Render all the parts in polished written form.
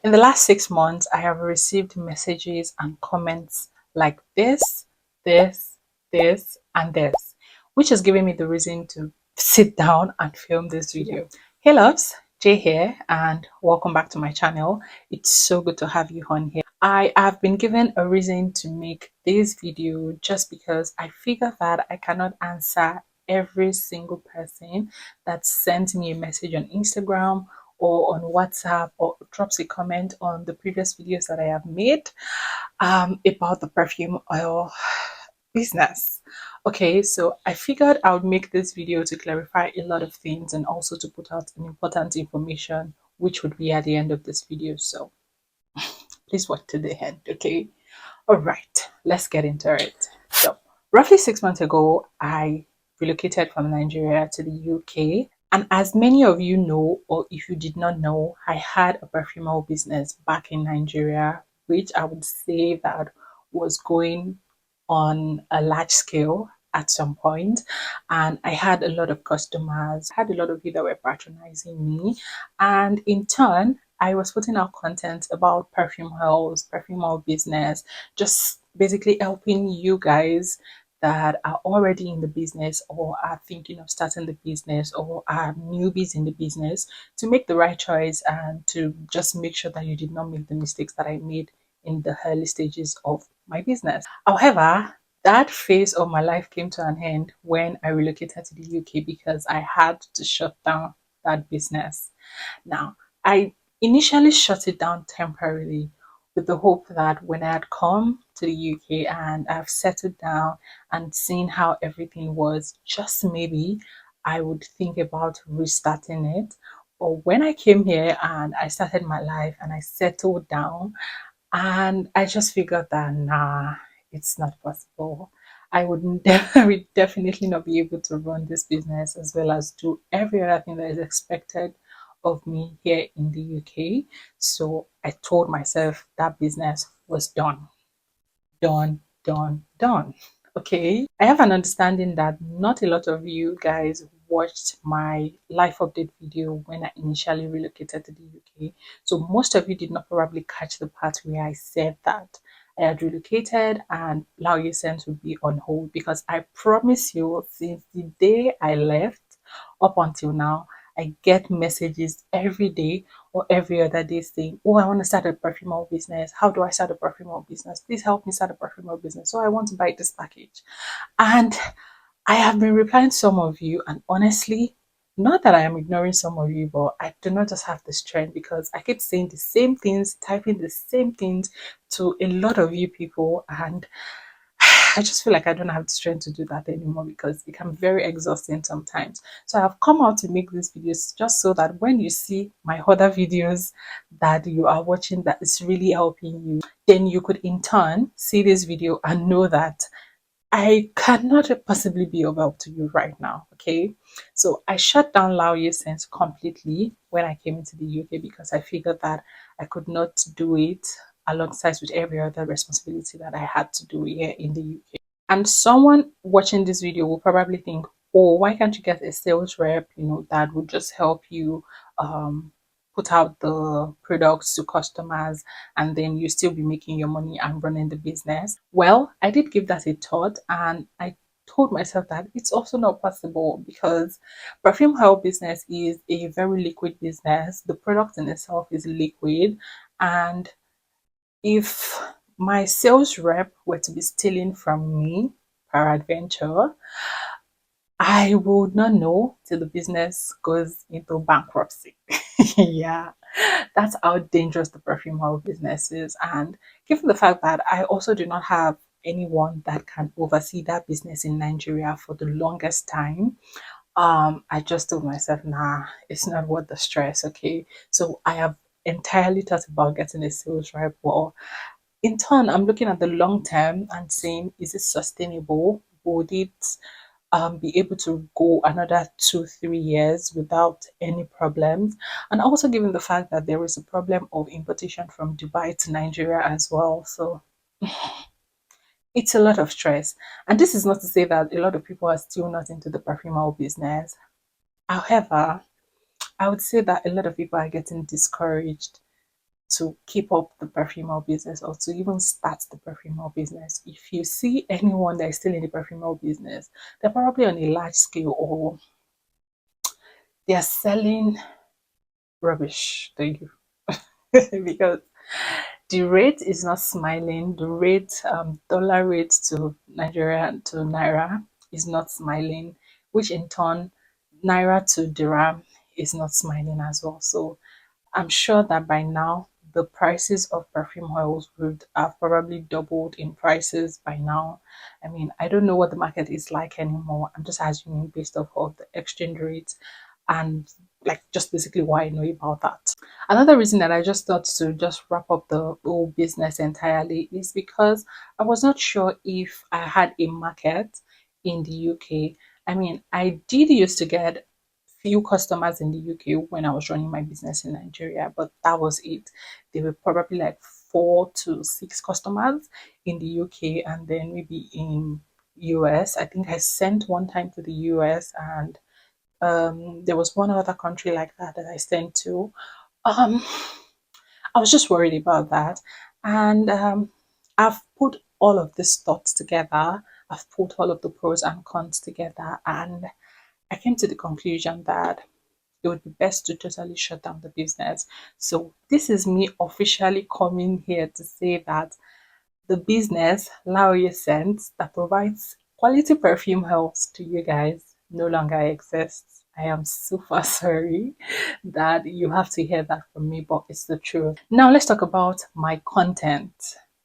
In the last 6 months, I have received messages and comments like this, and this, which has given me the reason to sit down and film this video. Hey loves, Jay here, and welcome back to my channel. It's so good to have you on here. I have been given a reason to make this video just because I figure that I cannot answer every single person that sent me a message on Instagram or on WhatsApp or drops a comment on the previous videos that I have made about the perfume oil business. Okay, so I figured I would make this video to clarify a lot of things and also to put out an important information which would be at the end of this video. So please watch to the end, okay? All right, let's get into it. So roughly 6 months ago, I relocated from Nigeria to the UK. And as many of you know, or if you did not know, I had a Perfumeoil business back in Nigeria, which I would say that was going on a large scale at some point. And I had a lot of customers, I had a lot of you that were patronizing me. And in turn, I was putting out content about perfume oils, perfume oil business, just basically helping you guys that are already in the business or are thinking of starting the business or are newbies in the business to make the right choice and to just make sure that you did not make the mistakes that I made in the early stages of my business. However, that phase of my life came to an end when I relocated to the UK because I had to shut down that business. Now, I initially shut it down temporarily with the hope that when I had come to the UK and I've settled down and seen how everything was, just maybe I would think about restarting it. But when I came here and I started my life and I settled down, and I just figured that nah, it's not possible. I would definitely not be able to run this business as well as do every other thing that is expected of me here in the UK. So I told myself that business was done. Done, done, done. Okay. I have an understanding that not a lot of you guys watched my life update video when I initially relocated to the UK. So most of you did not probably catch the part where I said that I had relocated and Lao Sense would be on hold because I promise you, since the day I left up until now, I get messages every day or every other day saying, oh, I want to start a perfume business. How do I start a perfume business? Please help me start a perfume business. So I want to buy this package. And I have been replying to some of you, and honestly, not that I am ignoring some of you, but I do not just have the strength because I keep saying the same things, typing the same things to a lot of you people, and I just feel like I don't have the strength to do that anymore because it can be very exhausting sometimes. So I've come out to make these videos just so that when you see my other videos that you are watching that is really helping you, then you could in turn see this video and know that I cannot possibly be of help to you right now. Okay. So I shut down Lao Sense completely when I came into the UK because I figured that I could not do it alongside with every other responsibility that I had to do here in the UK. And someone watching this video will probably think, oh, why can't you get a sales rep, that would just help you put out the products to customers and then you still be making your money and running the business? Well, I did give that a thought and I told myself that it's also not possible because perfume oil business is a very liquid business. The product in itself is liquid, and if my sales rep were to be stealing from me peradventure, I would not know till the business goes into bankruptcy. Yeah, that's how dangerous the perfume oil business is. And given the fact that I also do not have anyone that can oversee that business in Nigeria for the longest time, I just told myself, nah, it's not worth the stress. Okay, so I have entirely thought about getting a sales rep. Well, in turn, I'm looking at the long term and saying, is it sustainable? Would it be able to go another 2 3 years without any problems? And also given the fact that there is a problem of importation from Dubai to Nigeria as well. So it's a lot of stress. And this is not to say that a lot of people are still not into the perfume business. However, I would say that a lot of people are getting discouraged to keep up the perfume business or to even start the perfume business. If you see anyone that is still in the perfume business, they're probably on a large scale or they are selling rubbish to you because the rate is not smiling. The rate, dollar rate to Nigeria to Naira is not smiling, which in turn, Naira to Dirham is not smiling as well. So I'm sure that by now the prices of perfume oils would have probably doubled in prices by now. I mean, I don't know what the market is like anymore. I'm just assuming based off of the exchange rates and like just basically what I know about that. Another reason that I just thought to just wrap up the whole business entirely is because I was not sure if I had a market in the UK. I mean, I did used to get few customers in the UK when I was running my business in Nigeria, but that was it. They were probably like 4 to 6 customers in the UK and then maybe in US. I think I sent one time to the US and there was one other country like that that I sent to. Um, I was just worried about that. And I've put all of these thoughts together. I've put all of the pros and cons together. And I came to the conclusion that it would be best to totally shut down the business. So this is me officially coming here to say that the business Laoye Scents that provides quality perfume helps to you guys no longer exists. I am super sorry that you have to hear that from me, but it's the truth. Now let's talk about my content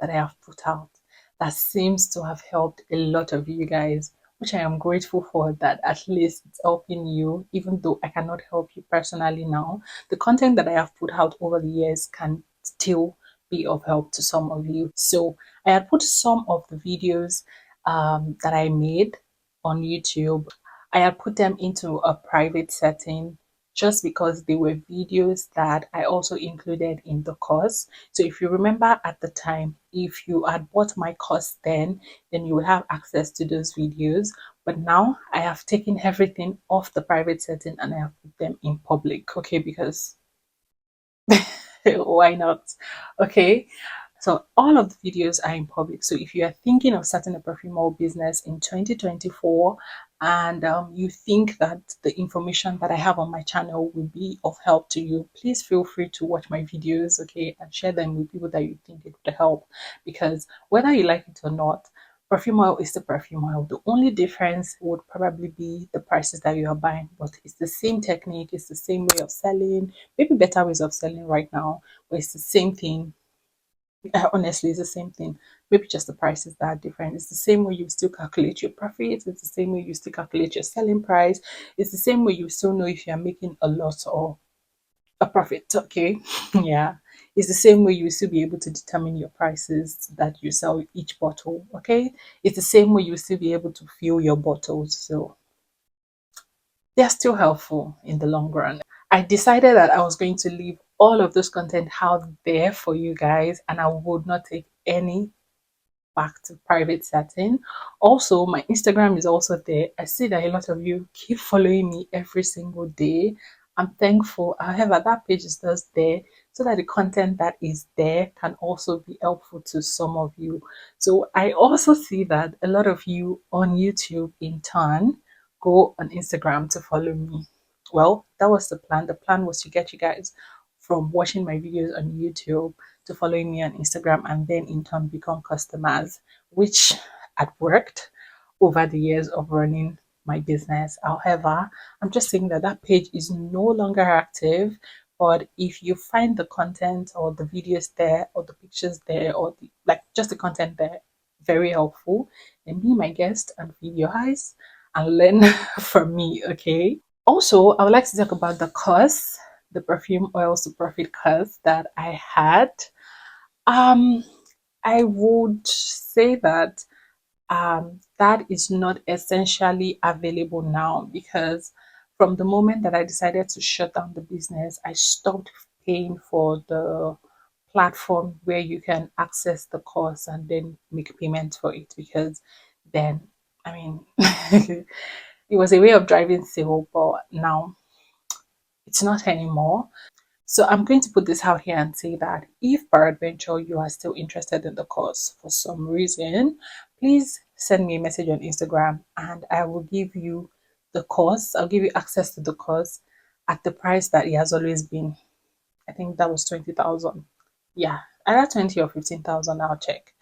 that I have put out that seems to have helped a lot of you guys, which I am grateful for that at least it's helping you, even though I cannot help you personally now. The content that I have put out over the years can still be of help to some of you. So I had put some of the videos that I made on YouTube. I had put them into a private setting just because they were videos that I also included in the course. So if you remember at the time, if you had bought my course then you would have access to those videos. But now I have taken everything off the private setting and I have put them in public, okay, because why not? Okay. So all of the videos are in public. So if you are thinking of starting a perfume business in 2024 and you think that the information that I have on my channel will be of help to you, please feel free to watch my videos, okay, and share them with people that you think it would help. Because whether you like it or not, perfume oil is the perfume oil. The only difference would probably be the prices that you are buying, but it's the same technique, it's the same way of selling, maybe better ways of selling right now, but it's the same thing. Honestly, it's the same thing. Maybe just the prices that are different. It's the same way you still calculate your profits. It's the same way you still calculate your selling price. It's the same way you still know if you're making a loss or a profit. Okay. Yeah. It's the same way you still be able to determine your prices that you sell each bottle. Okay. It's the same way you still be able to fill your bottles. So they're still helpful in the long run. I decided that I was going to leave all of this content out there for you guys and I would not take any back to private setting. Also, my Instagram is also there. I see that a lot of you keep following me every single day. I'm thankful. However, that page is just there so that the content that is there can also be helpful to some of you. So I also see that a lot of you on YouTube in turn go on Instagram to follow me. Well, that was the plan. The plan was to get you guys from watching my videos on YouTube to following me on Instagram and then in turn become customers, which had worked over the years of running my business. However, I'm just saying that that page is no longer active. But if you find the content or the videos there or the pictures there or like just the content there very helpful, then be my guest and feed your eyes and learn from me, okay? Also, I would like to talk about the course, the Perfume Oils to Profit course that I had. Um, I would say that that is not essentially available now because from the moment that I decided to shut down the business, I stopped paying for the platform where you can access the course and then make payment for it because then, I mean, it was a way of driving sale, but now it's not anymore. So I'm going to put this out here and say that if peradventure you are still interested in the course for some reason, please send me a message on Instagram and I will give you the course. I'll give you access to the course at the price that it has always been. I think that was 20,000. Yeah, either 20 or 15,000, I'll check.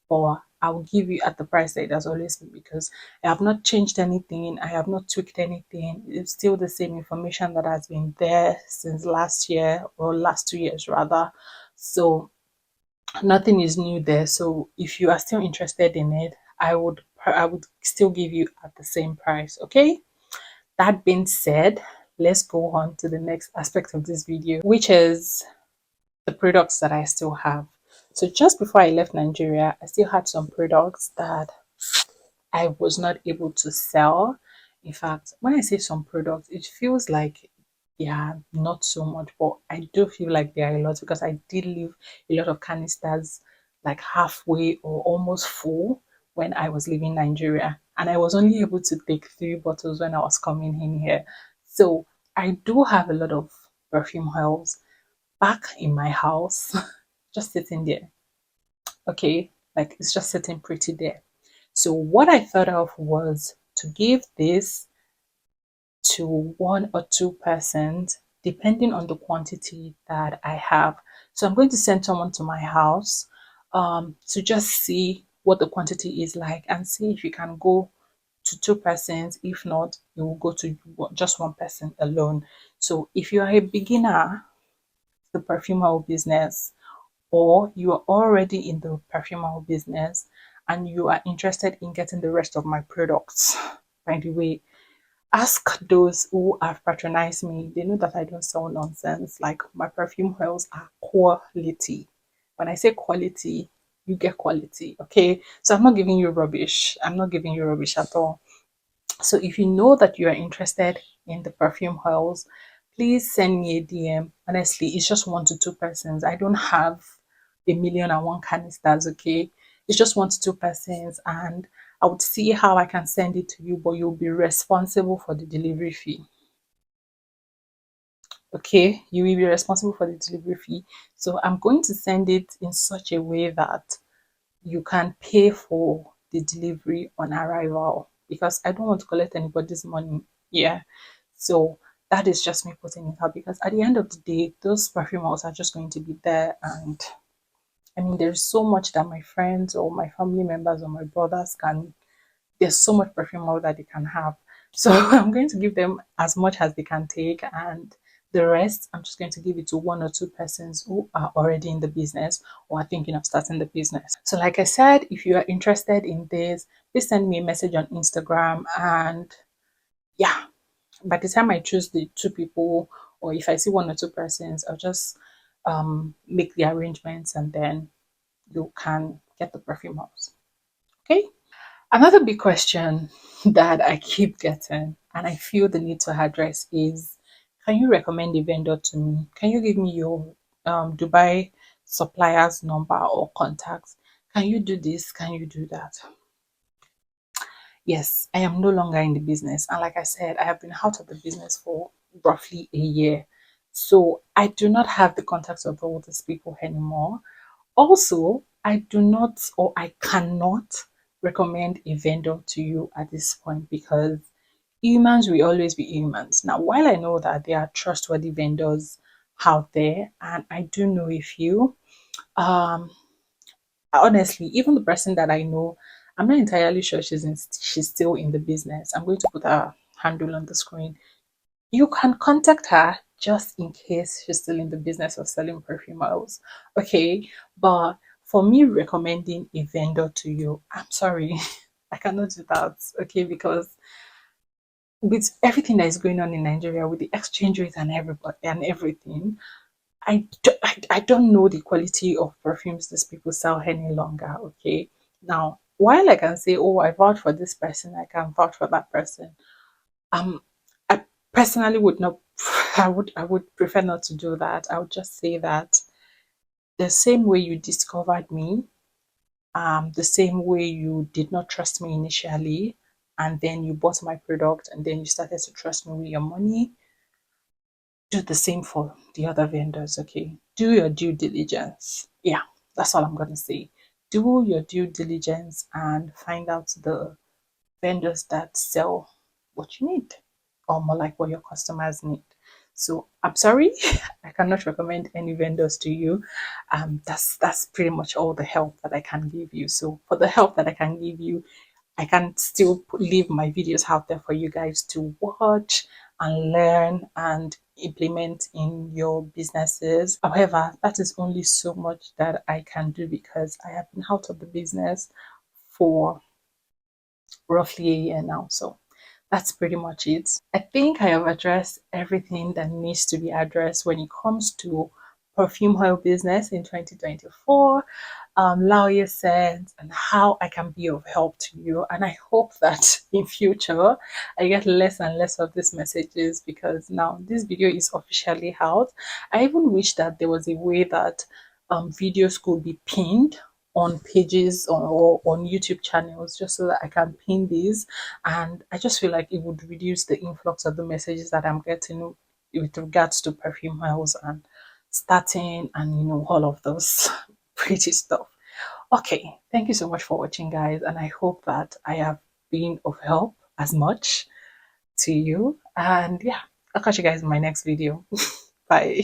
Or I will give you at the price that it has always been because I have not changed anything. I have not tweaked anything. It's still the same information that has been there since last year or last 2 years rather. So nothing is new there. So if you are still interested in it, I would still give you at the same price. Okay. That being said, let's go on to the next aspect of this video, which is the products that I still have. So just before I left Nigeria, I still had some products that I was not able to sell. In fact, when I say some products, it feels like yeah, not so much, but I do feel like there are a lot because I did leave a lot of canisters like halfway or almost full when I was leaving Nigeria. And I was only able to take 3 bottles when I was coming in here. So I do have a lot of perfume oils back in my house, just sitting there. Okay, like it's just sitting pretty there. So what I thought of was to give this to 1 or 2 persons depending on the quantity that I have. So I'm going to send someone to my house to just see what the quantity is like and see if you can go to 2 persons. If not, you will go to just 1 person alone. So if you are a beginner, the perfume oil business, or you are already in the perfumeoil business and you are interested in getting the rest of my products, by the way, ask those who have patronized me. They know that I don't sell nonsense. Like my perfume oils are quality. When I say quality, you get quality. Okay. So I'm not giving you rubbish. I'm not giving you rubbish at all. So if you know that you are interested in the perfume oils, please send me a DM. Honestly, it's just 1 to 2 persons. I don't have 1,000,001 canisters, okay? It's just 1 to 2 persons, and I would see how I can send it to you, but you'll be responsible for the delivery fee. Okay, you will be responsible for the delivery fee. So I'm going to send it in such a way that you can pay for the delivery on arrival because I don't want to collect anybody's money. Yeah. So that is just me putting it out because at the end of the day, those perfumes are just going to be there. And I mean, there's so much that my friends or my family members or my brothers can, there's so much perfume oil that they can have. So I'm going to give them as much as they can take, and the rest I'm just going to give it to 1 or 2 persons who are already in the business or are thinking of starting the business. So like I said, if you are interested in this, please send me a message on Instagram, and yeah, by the time I choose the 2 people, or if I see 1 or 2 persons, I'll just make the arrangements and then you can get the perfume house. Okay. Another big question that I keep getting and I feel the need to address is, can you recommend a vendor to me? Can you give me your Dubai supplier's number or contacts? Can you do this? Can you do that? Yes, I am no longer in the business. And like I said, I have been out of the business for roughly a year. So I do not have the contacts of all these people anymore. Also, I do not or I cannot recommend a vendor to you at this point because humans will always be humans. Now, while I know that there are trustworthy vendors out there, and I do know a few, um, honestly, even the person that I know, I'm not entirely sure she's still in the business. I'm going to put her handle on the screen. You can contact her just in case she's still in the business of selling perfume oils. Okay. But for me recommending a vendor to you, I'm sorry, I cannot do that. Okay. Because with everything that is going on in Nigeria, with the exchange rate and everybody and everything, I don't know the quality of perfumes these people sell any longer. Okay. Now, while I can say, oh, I vouch for this person, I can vouch for that person, um, I personally would not. I would prefer not to do that. I would just say that the same way you discovered me, the same way you did not trust me initially, and then you bought my product, and then you started to trust me with your money. do the same for the other vendors. Okay, do your due diligence. Yeah, that's all I'm going to say. Do your due diligence and find out the vendors that sell what you need, or more like what your customers need. So I'm sorry, I cannot recommend any vendors to you. That's pretty much all the help that I can give you. So for the help that I can give you, I can still leave my videos out there for you guys to watch and learn and implement in your businesses. However, that is only so much that I can do because I have been out of the business for roughly a year now. So that's pretty much it. I think I have addressed everything that needs to be addressed when it comes to perfume oil business in 2024. Lawyer said, and how I can be of help to you. And I hope that in future I get less and less of these messages because now this video is officially out. I even wish that there was a way that videos could be pinned on pages or on YouTube channels just so that I can pin these. And I just feel like it would reduce the influx of the messages that I'm getting with regards to perfume oils and starting and all of those pretty stuff. Okay, thank you so much for watching, guys, and I hope that I have been of help as much to you. And yeah, I'll catch you guys in my next video. Bye.